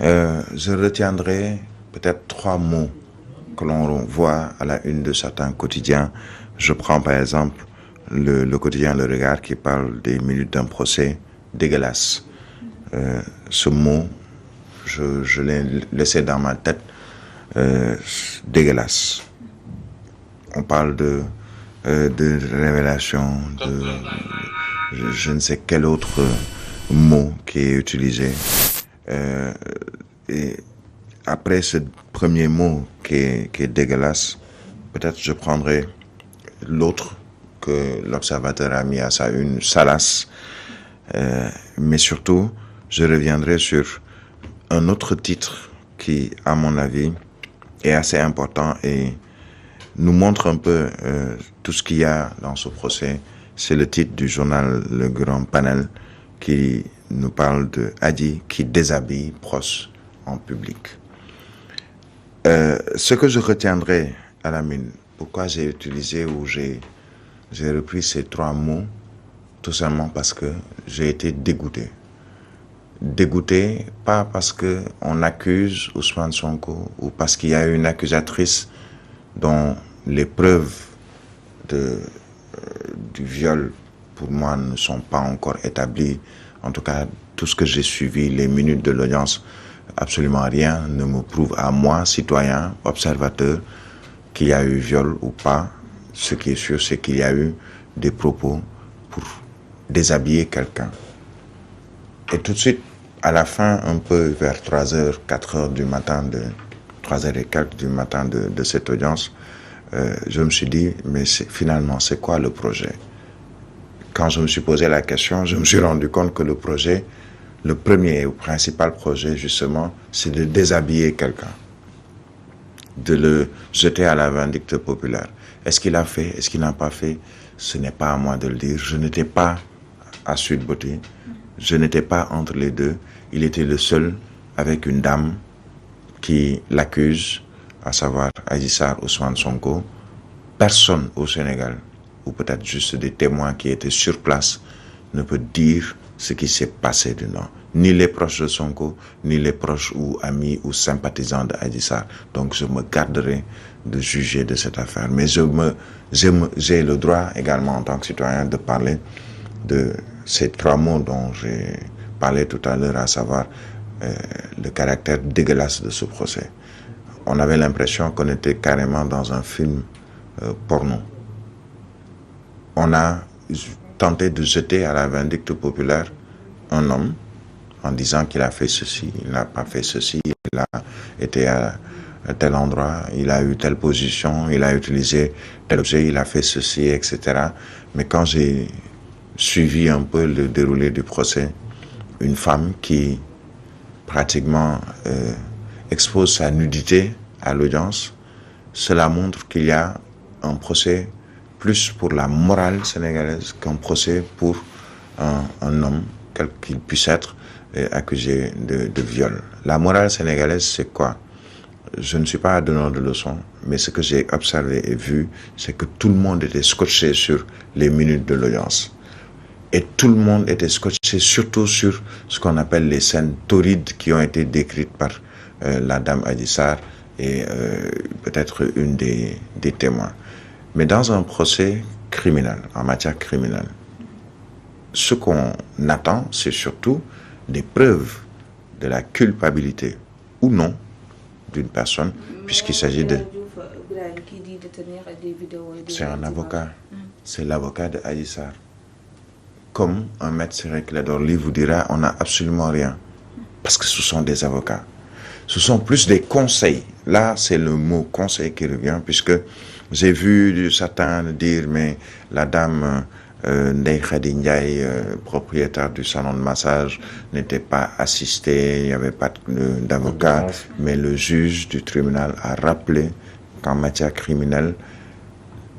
Je retiendrai peut-être 3 mots que l'on voit à la une de certains quotidiens. Je prends par exemple le quotidien Le Regard qui parle des minutes d'un procès dégueulasse. Ce mot, je l'ai laissé dans ma tête, dégueulasse. On parle de révélation, de je ne sais quel autre mot qui est utilisé. Et après ce premier mot qui est dégueulasse, peut-être je prendrai l'autre que l'Observateur a mis à sa une, salace. Mais surtout, je reviendrai sur un autre titre qui, à mon avis, est assez important et nous montre un peu tout ce qu'il y a dans ce procès. C'est le titre du journal Le Grand Panel qui nous parle de Adji qui déshabille Pros en public. Ce que je retiendrai à la mine, pourquoi j'ai utilisé ou j'ai repris ces 3 mots, tout simplement parce que j'ai été dégoûté. Dégoûté, pas parce qu'on accuse Ousmane Sonko ou parce qu'il y a une accusatrice dont les preuves du viol, pour moi, ne sont pas encore établies. En tout cas, tout ce que j'ai suivi, les minutes de l'audience, absolument rien ne me prouve à moi, citoyen, observateur, qu'il y a eu viol ou pas. Ce qui est sûr, c'est qu'il y a eu des propos pour déshabiller quelqu'un. Et tout de suite, à la fin, un peu vers 3h, 4h du matin, 3h et quelques du matin de cette audience, je me suis dit, mais finalement, c'est quoi le projet? Quand je me suis posé la question, je me suis rendu compte que le projet, le premier et principal projet, justement, c'est de déshabiller quelqu'un, de le jeter à la vindicte populaire. Est-ce qu'il a fait? Est-ce qu'il n'a pas fait? Ce n'est pas à moi de le dire. Je n'étais pas à Sweet Beauté. Je n'étais pas entre les deux. Il était le seul avec une dame qui l'accuse, à savoir Adji Sarr, Ousmane Sonko. Personne au Sénégal, ou peut-être juste des témoins qui étaient sur place, ne peut dire ce qui s'est passé dedans. Ni les proches de Sonko, ni les proches ou amis ou sympathisants de Adji Sarr. Donc je me garderai de juger de cette affaire. Mais j'ai le droit également en tant que citoyen de parler de ces 3 mots dont j'ai parlé tout à l'heure, à savoir le caractère dégueulasse de ce procès. On avait l'impression qu'on était carrément dans un film porno. On a tenté de jeter à la vindicte populaire un homme en disant qu'il a fait ceci, il n'a pas fait ceci, il a été à tel endroit, il a eu telle position, il a utilisé tel objet, il a fait ceci, etc. Mais quand j'ai suivi un peu le déroulé du procès, une femme qui pratiquement expose sa nudité à l'audience, cela montre qu'il y a un procès plus pour la morale sénégalaise qu'un procès pour un homme, quel qu'il puisse être, accusé de viol. La morale sénégalaise, c'est quoi? Je ne suis pas donneur de leçons, mais ce que j'ai observé et vu, c'est que tout le monde était scotché sur les minutes de l'audience. Et tout le monde était scotché surtout sur ce qu'on appelle les scènes torrides qui ont été décrites par la dame Adji Sarr et peut-être une des témoins. Mais dans un procès criminel, en matière criminelle, ce qu'on attend, c'est surtout des preuves de la culpabilité ou non d'une personne, puisqu'il s'agit de... C'est un avocat. C'est l'avocat de Adji Sarr. Comme un maître Ciré Clédor Ly vous dira, on n'a absolument rien. Parce que ce sont des avocats. Ce sont plus des conseils. Là, c'est le mot conseil qui revient, puisque j'ai vu certains dire, mais la dame Ndeye Khady Ndiaye, propriétaire du salon de massage, n'était pas assistée, il n'y avait pas d'avocat, mais le juge du tribunal a rappelé qu'en matière criminelle,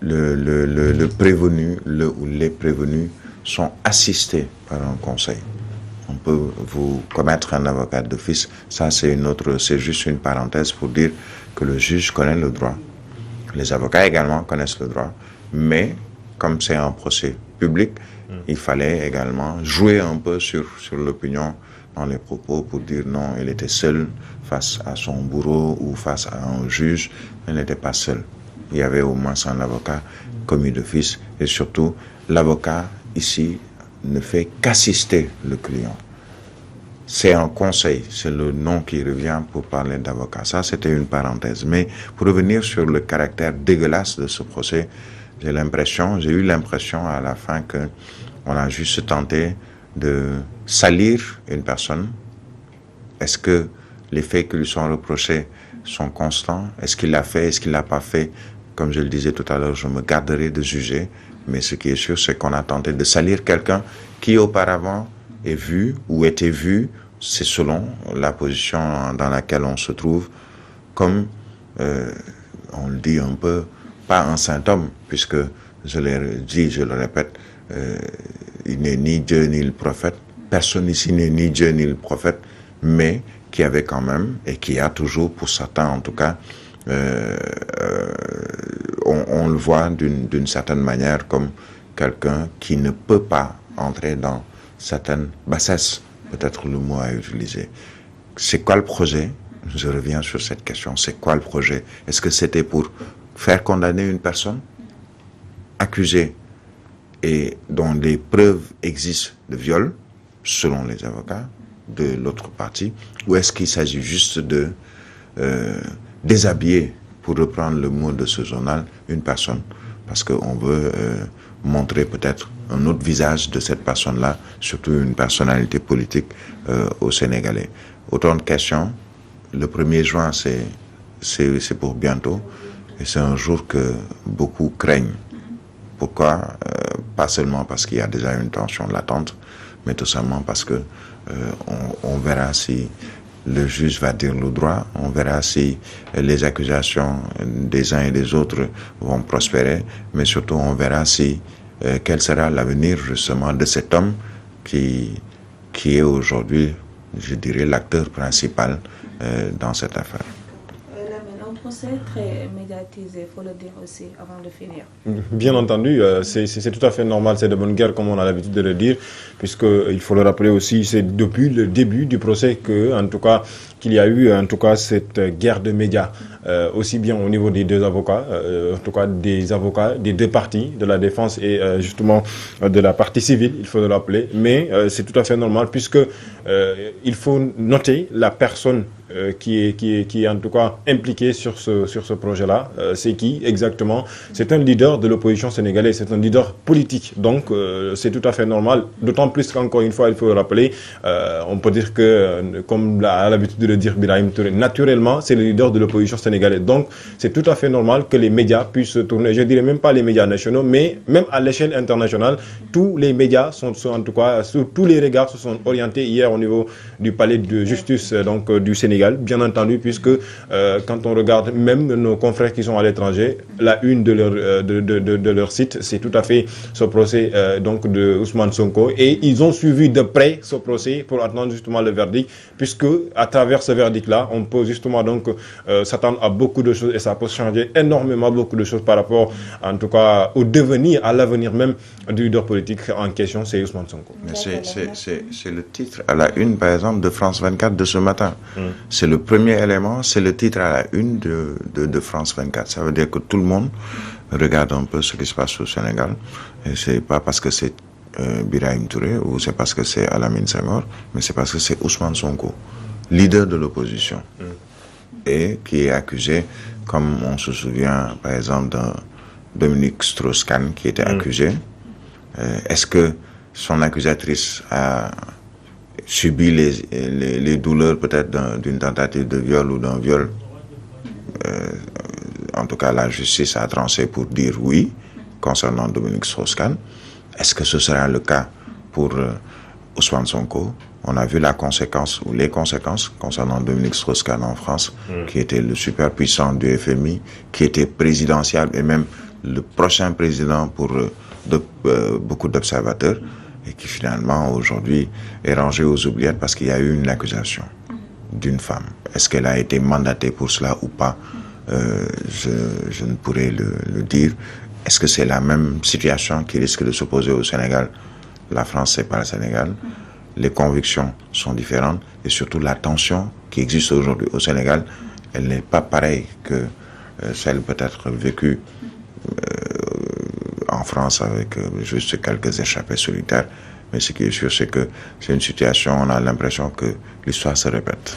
le prévenu, ou les prévenus sont assistés par un conseil. On peut vous commettre un avocat d'office, ça c'est juste une parenthèse pour dire que le juge connaît le droit. Les avocats également connaissent le droit, mais comme c'est un procès public, il fallait également jouer un peu sur l'opinion dans les propos pour dire non, il était seul face à son bourreau ou face à un juge. Il n'était pas seul. Il y avait au moins un avocat commis d'office et surtout, l'avocat ici ne fait qu'assister le client. C'est un conseil, c'est le nom qui revient pour parler d'avocat. Ça, c'était une parenthèse. Mais pour revenir sur le caractère dégueulasse de ce procès, j'ai eu l'impression à la fin qu'on a juste tenté de salir une personne. Est-ce que les faits qui lui sont reprochés sont constants? Est-ce qu'il l'a fait? Est-ce qu'il ne l'a pas fait? Comme je le disais tout à l'heure, je me garderai de juger. Mais ce qui est sûr, c'est qu'on a tenté de salir quelqu'un qui auparavant est vu ou était vu, c'est selon la position dans laquelle on se trouve, comme, on le dit un peu, pas un saint homme, puisque je l'ai dit, je le répète, il n'est ni Dieu ni le prophète. Personne ici n'est ni Dieu ni le prophète, mais qui avait quand même, et qui a toujours, pour certains en tout cas, on le voit d'une certaine manière comme quelqu'un qui ne peut pas entrer dans certaines bassesses, peut-être le mot à utiliser. C'est quoi le projet? Je reviens sur cette question. C'est quoi le projet? Est-ce que c'était pour faire condamner une personne accusée et dont les preuves existent de viol, selon les avocats de l'autre partie, ou est-ce qu'il s'agit juste de déshabiller, pour reprendre le mot de ce journal, une personne, parce qu'on veut montrer peut-être un autre visage de cette personne-là, surtout une personnalité politique au Sénégalais. Autant de questions. Le 1er juin, c'est pour bientôt, et c'est un jour que beaucoup craignent. Pourquoi? Pas seulement parce qu'il y a déjà une tension latente, mais tout simplement parce que on verra si le juge va dire le droit, on verra si les accusations des uns et des autres vont prospérer, mais surtout on verra si quel sera l'avenir justement de cet homme qui est aujourd'hui, je dirais, l'acteur principal dans cette affaire. Un procès très médiatisé, il faut le dire aussi, avant de finir. Bien entendu, c'est tout à fait normal, c'est de bonne guerre, comme on a l'habitude de le dire, puisqu'il faut le rappeler aussi, c'est depuis le début du procès qu'il y a eu, en tout cas, cette guerre de médias, aussi bien au niveau des deux avocats, en tout cas des avocats des deux parties, de la défense et justement de la partie civile, il faut le rappeler, mais c'est tout à fait normal, puisque il faut noter la personne qui est en tout cas impliqué sur ce projet-là. C'est qui exactement? C'est un leader de l'opposition sénégalaise, c'est un leader politique. Donc c'est tout à fait normal, d'autant plus qu'encore une fois, il faut le rappeler, on peut dire que, comme a l'habitude de le dire Birahim Touré, naturellement, c'est le leader de l'opposition sénégalaise. Donc c'est tout à fait normal que les médias puissent se tourner, je dirais même pas les médias nationaux, mais même à l'échelle internationale, tous les médias sont en tout cas, tous les regards se sont orientés hier au niveau du palais de justice donc du Sénégal, bien entendu, puisque quand on regarde même nos confrères qui sont à l'étranger, la une de leur site, c'est tout à fait ce procès donc de Ousmane Sonko, et ils ont suivi de près ce procès pour attendre justement le verdict, puisque à travers ce verdict-là, on peut justement donc s'attendre à beaucoup de choses, et ça peut changer énormément beaucoup de choses par rapport, en tout cas, au devenir, à l'avenir même du leader politique en question, c'est Ousmane Sonko. Mais c'est le titre à la une, par exemple, de France 24 de ce matin. C'est le premier élément, c'est le titre à la une de France 24. Ça veut dire que tout le monde regarde un peu ce qui se passe au Sénégal. Et c'est pas parce que c'est Birahim Touré ou c'est parce que c'est Alamine Senghor, mais c'est parce que c'est Ousmane Sonko, leader de l'opposition, et qui est accusé, comme on se souvient par exemple de Dominique Strauss-Kahn qui était accusé. Est-ce que son accusatrice a subi les douleurs peut-être d'une tentative de viol ou d'un viol? En tout cas, la justice a tranché pour dire oui concernant Dominique Strauss-Kahn. Est-ce que ce sera le cas pour Ousmane Sonko? On a vu la conséquence ou les conséquences concernant Dominique Strauss-Kahn en France, qui était le superpuissant du FMI, qui était présidentiel et même le prochain président pour beaucoup d'observateurs, et qui finalement aujourd'hui est rangé aux oubliettes parce qu'il y a eu une accusation d'une femme. Est-ce qu'elle a été mandatée pour cela ou pas? Je ne pourrais le dire. Est-ce que c'est la même situation qui risque de s'opposer au Sénégal? La France, c'est pas le Sénégal. les convictions sont différentes et surtout la tension qui existe aujourd'hui au Sénégal, elle n'est pas pareille que celle peut-être vécue en France avec juste quelques échappées solitaires. Mais ce qui est sûr, c'est que c'est une situation, on a l'impression que l'histoire se répète.